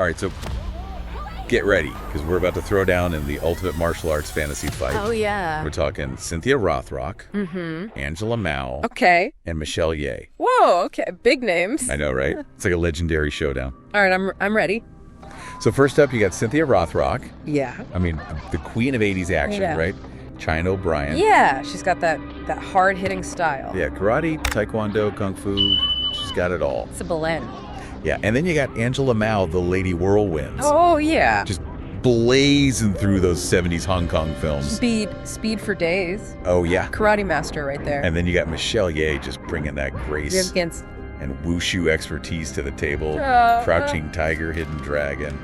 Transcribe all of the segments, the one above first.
All right, so get ready, because we're about to throw down in the ultimate martial arts fantasy fight. Oh, yeah. We're talking Cynthia Rothrock, Angela Mao, Okay. and Michelle Yeoh. Whoa, okay. Big names. I know, right? It's like a legendary showdown. All right, I'm ready. So first up, you got Cynthia Rothrock. Yeah. I mean, the queen of 80s action, Yeah. right? China O'Brien. Yeah, she's got that hard-hitting style. Yeah, karate, taekwondo, kung fu. She's got it all. It's a blend. Yeah, and then you got Angela Mao, the Lady Whirlwinds. Oh, yeah. Just blazing through those 70s Hong Kong films. Speed for days. Oh, yeah. Karate master right there. And then you got Michelle Yeoh just bringing that grace Against and wushu expertise to the table. Uh, Crouching Tiger, Hidden Dragon.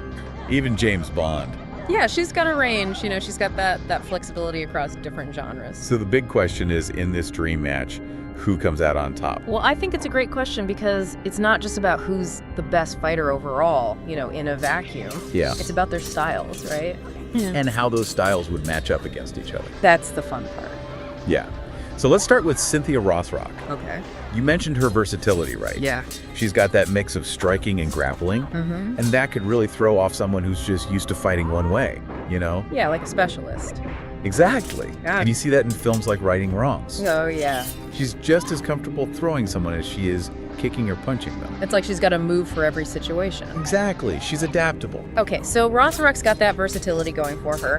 Even James Bond. Yeah, she's got a range. You know, she's got that flexibility across different genres. So the big question is, in this dream match, who comes out on top? Well, I think it's a great question because it's not just about who's the best fighter overall, you know, in a vacuum. Yeah. It's about their styles, right? And how those styles would match up against each other. That's the fun part. Yeah. So let's start with Cynthia Rothrock. Okay. You mentioned her versatility, right? Yeah. She's got that mix of striking and grappling, and that could really throw off someone who's just used to fighting one way, you know? Yeah, like a specialist. Exactly. Yeah. And you see that in films like Righting Wrongs. Oh, yeah. She's just as comfortable throwing someone as she is kicking or punching them. It's like she's got a move for every situation. Exactly. She's adaptable. Okay, so Rothrock's got that versatility going for her.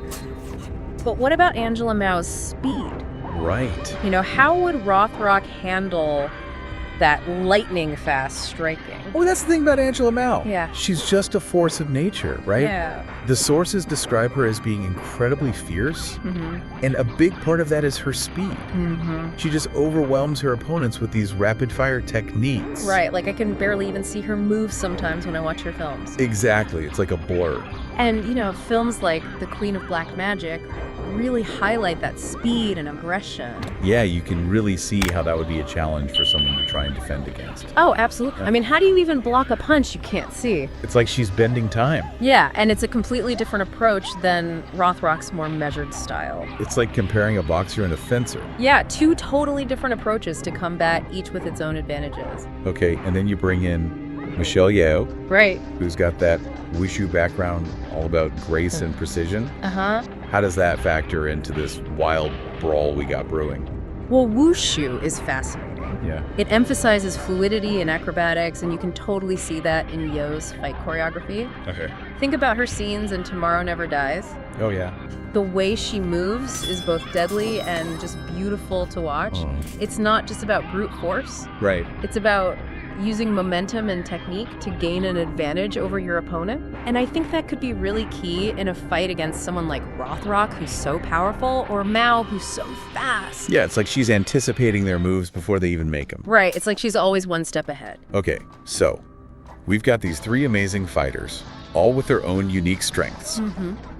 But what about Angela Mao's speed? Right. You know, how would Rothrock handle that lightning fast striking? Oh, that's the thing about Angela Mao. Yeah. She's just a force of nature, right? Yeah. The sources describe her as being incredibly fierce, and a big part of that is her speed. She just overwhelms her opponents with these rapid-fire techniques. Right, like I can barely even see her move sometimes when I watch her films. Exactly. It's like a blur. And, you know, films like The Queen of Black Magic really highlight that speed and aggression. Yeah, you can really see how that would be a challenge for someone to try and defend against. Oh, absolutely. I mean, how do you even block a punch you can't see? It's like she's bending time. Yeah, and it's a completely different approach than Rothrock's more measured style. It's like comparing a boxer and a fencer. Yeah, two totally different approaches to combat, each with its own advantages. Okay, and then you bring in Michelle Yeoh, Right. who's got that wushu background all about grace and precision. Uh-huh. How does that factor into this wild brawl we got brewing? Well, wushu is fascinating. Yeah. It emphasizes fluidity and acrobatics, and you can totally see that in Yeoh's fight choreography. Okay. Think about her scenes in Tomorrow Never Dies. Oh, yeah. The way she moves is both deadly and just beautiful to watch. It's not just about brute force. Right. It's about using momentum and technique to gain an advantage over your opponent. And I think that could be really key in a fight against someone like Rothrock, who's so powerful, or Mao, who's so fast. Yeah, it's like she's anticipating their moves before they even make them. Right, it's like she's always one step ahead. Okay, so we've got these three amazing fighters, all with their own unique strengths.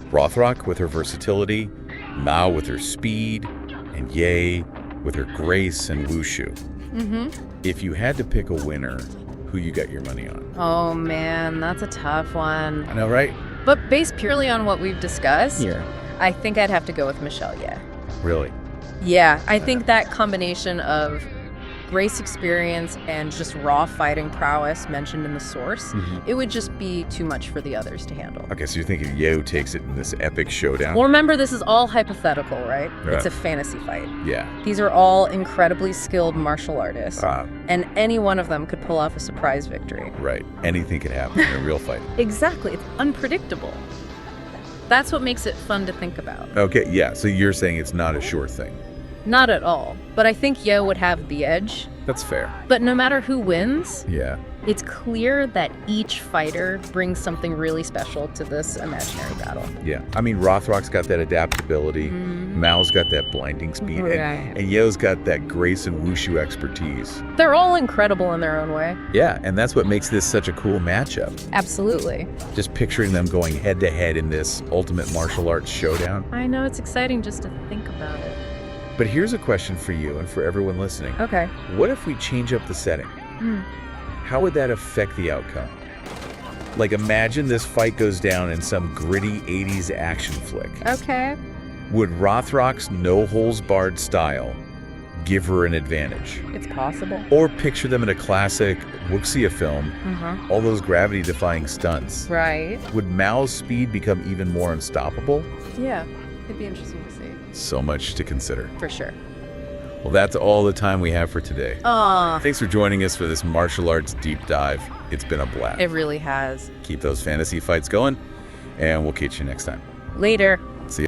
Rothrock with her versatility, Mao with her speed, and Yeoh with her grace and wushu. If you had to pick a winner, who you got your money on? Oh man, that's a tough one. I know, right? But based purely on what we've discussed, Yeah. I think I'd have to go with Michelle Yeoh. Really? Yeah, I think that combination of grace experience and just raw fighting prowess mentioned in the source, it would just be too much for the others to handle. Okay, so you're thinking Yeoh takes it in this epic showdown? Well, remember, this is all hypothetical, right? Right. It's a fantasy fight. Yeah. These are all incredibly skilled martial artists, Ah, and any one of them could pull off a surprise victory. right. Anything could happen in a real fight. Exactly, it's unpredictable. That's what makes it fun to think about. Okay, yeah, so you're saying it's not a sure thing. Not at all, but I think Yeoh would have the edge. That's fair. But no matter who wins, Yeah. it's clear that each fighter brings something really special to this imaginary battle. Yeah. I mean, Rothrock's got that adaptability. Mao's got that blinding speed. Right. And Yeoh's got that grace and wushu expertise. They're all incredible in their own way. Yeah, and that's what makes this such a cool matchup. Absolutely. Just picturing them going head to head in this ultimate martial arts showdown. I know, it's exciting just to think about it. But here's a question for you and for everyone listening. Okay. What if we change up the setting? How would that affect the outcome? Like, imagine this fight goes down in some gritty 80s action flick. Okay. Would Rothrock's no-holds-barred style give her an advantage. It's possible. Or picture them in a classic wuxia film, all those gravity-defying stunts. Right. Would Mao's speed become even more unstoppable? Yeah. It'd be interesting to see. So much to consider. For sure. Well, that's all the time we have for today. Thanks for joining us for this martial arts deep dive. It's been a blast. It really has. Keep those fantasy fights going, and we'll catch you next time. Later. See ya.